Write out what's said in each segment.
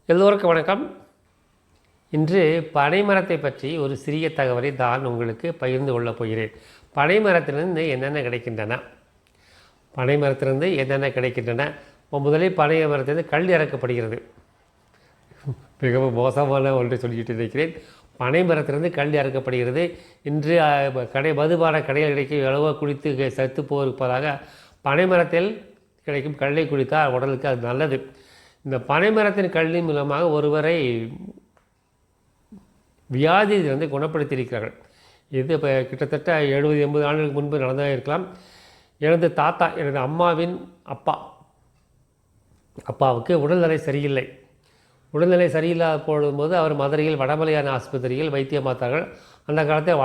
எல்லோருக்கும் வணக்கம். இன்று பனைமரத்தை பற்றி ஒரு சிறிய தகவலை தான் உங்களுக்கு பகிர்ந்து கொள்ளப் போகிறேன். பனைமரத்திலிருந்து என்னென்ன கிடைக்கின்றன? முதலில் பனை மரத்திலிருந்து கல் இறக்கப்படுகிறது. மிகவும் மோசமான ஒன்றை சொல்லிக்கிட்டு இருக்கிறேன். பனை மரத்திலிருந்து கல் இறக்கப்படுகிறது. இன்று மதுபான கடையில் கிடைக்கும் எவ்வளவோ குடித்து சத்து போவதாக பனைமரத்தில் கிடைக்கும் கல்லை குடித்தால் உடலுக்கு அது நல்லது. இந்த பனைமரத்தின் கல்லின் மூலமாக ஒருவரை வியாதியிலிருந்து குணப்படுத்தியிருக்கிறார்கள். இது இப்போ கிட்டத்தட்ட 70-80 ஆண்டுகளுக்கு முன்பு நடந்ததாக இருக்கலாம். எனது தாத்தா, எனது அம்மாவின் அப்பாவுக்கு உடல்நிலை சரியில்லை. உடல்நிலை சரியில்லாத போடும்போது அவர் மதுரையில் வடமலையான் ஆஸ்பத்திரியில் வைத்தியம் பார்த்தார்கள். அந்த காலத்தில்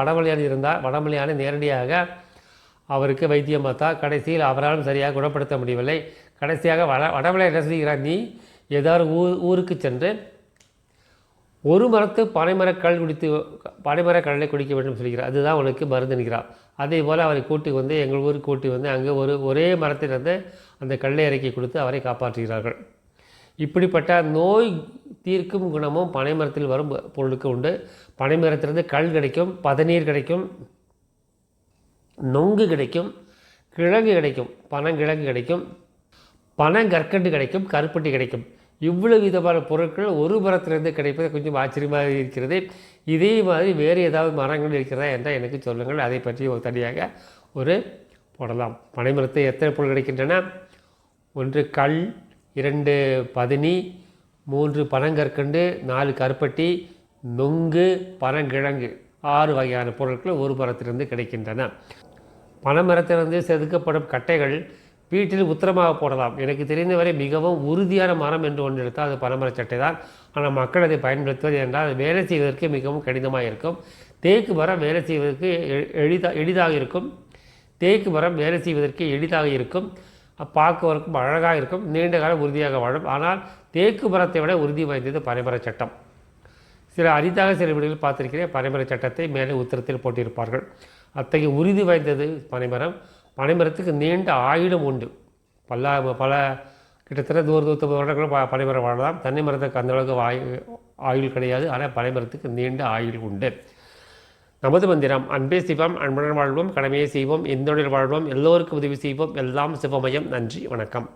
வடமலையான நேரடியாக அவருக்கு வைத்தியம் பார்த்தா கடைசியில் அவராலும் சரியாக குணப்படுத்த முடியவில்லை. கடைசியாக வடமலையான் என்ன செய்கிறார், நீ ஏதாவது ஊருக்கு சென்று ஒரு மரத்து பனைமரக் கல்லை குடிக்க வேண்டும் சொல்கிறார். அதுதான் உனக்கு மருந்துகிறார். அதே போல் அவரை கூட்டி வந்து எங்கள் ஊருக்கு கூட்டி வந்து அங்கே ஒரே மரத்திலிருந்து அந்த கல்லை இறக்கி கொடுத்து அவரை காப்பாற்றுகிறார்கள். இப்படிப்பட்ட நோய் தீர்க்கும் குணமும் பனைமரத்தில் வரும் பொருளுக்கு உண்டு. பனைமரத்திலிருந்து கல் கிடைக்கும், பதநீர் கிடைக்கும், நொங்கு கிடைக்கும், கிழங்கு கிடைக்கும், பனங்கிழங்கு கிடைக்கும், பனங்கற்கண்டு கிடைக்கும், கருப்பட்டி கிடைக்கும். இவ்வளவு விதமான பொருட்கள் ஒரு மரத்திலிருந்து கிடைப்பது கொஞ்சம் ஆச்சரியமாக இருக்கிறது. இதே மாதிரி வேறு ஏதாவது மரங்கள் இருக்கிறதா என்றால் எனக்கு சொல்லுங்கள். அதை பற்றி தனியாக போடலாம். பனைமரத்தை எத்தனை பொருள் கிடைக்கின்றன? 1 கல், 2 பதனி, 3 பனங்கற்கண்டு, 4 கருப்பட்டி, நொங்கு, பனங்கிழங்கு, 6 வகையான பொருட்கள் ஒரு மரத்திலிருந்து கிடைக்கின்றன. பனைமரத்திலிருந்து செதுக்கப்படும் கட்டைகள் வீட்டில் உத்தரமாக போடலாம். எனக்கு தெரிந்தவரை மிகவும் உறுதியான மரம் என்று ஒன்று எடுத்தால் அது பனைமரச்சட்டை தான். ஆனால் மக்கள் அதை பயன்படுத்துவது என்றால் அது வேலை செய்வதற்கு மிகவும் கடினமாக இருக்கும். தேக்கு மரம் வேலை செய்வதற்கு எளிதாக இருக்கும். பார்க்கவதற்கும் அழகாக இருக்கும். நீண்ட காலம் உறுதியாக வாழும். ஆனால் தேக்கு மரத்தை விட உறுதி வாய்ந்தது பனைமர சட்டம். சில வீடுகளில் பார்த்திருக்கிறேன். பனைமர சட்டத்தை மேலே உத்தரத்தில் போட்டிருப்பார்கள். அத்தகைய உறுதி வாய்ந்தது பனைமரம். பனைமரத்துக்கு நீண்ட ஆயுளும் உண்டு. பல கிட்டத்தட்ட 150 வருடங்களும் பனைமரம் வாழலாம். தென்னை மரத்துக்கு அந்தளவுக்கு ஆயுள் கிடையாது. ஆனால் பனைமரத்துக்கு நீண்ட ஆயுள் உண்டு. நமது மந்திரம் அன்பே சிவம், அன்புடன் வாழ்வோம், கடமையை செய்வோம், எந்தொழில் வாழ்வோம், எல்லோருக்கும் உதவி செய்வோம், எல்லாம் சிவமயம். நன்றி, வணக்கம்.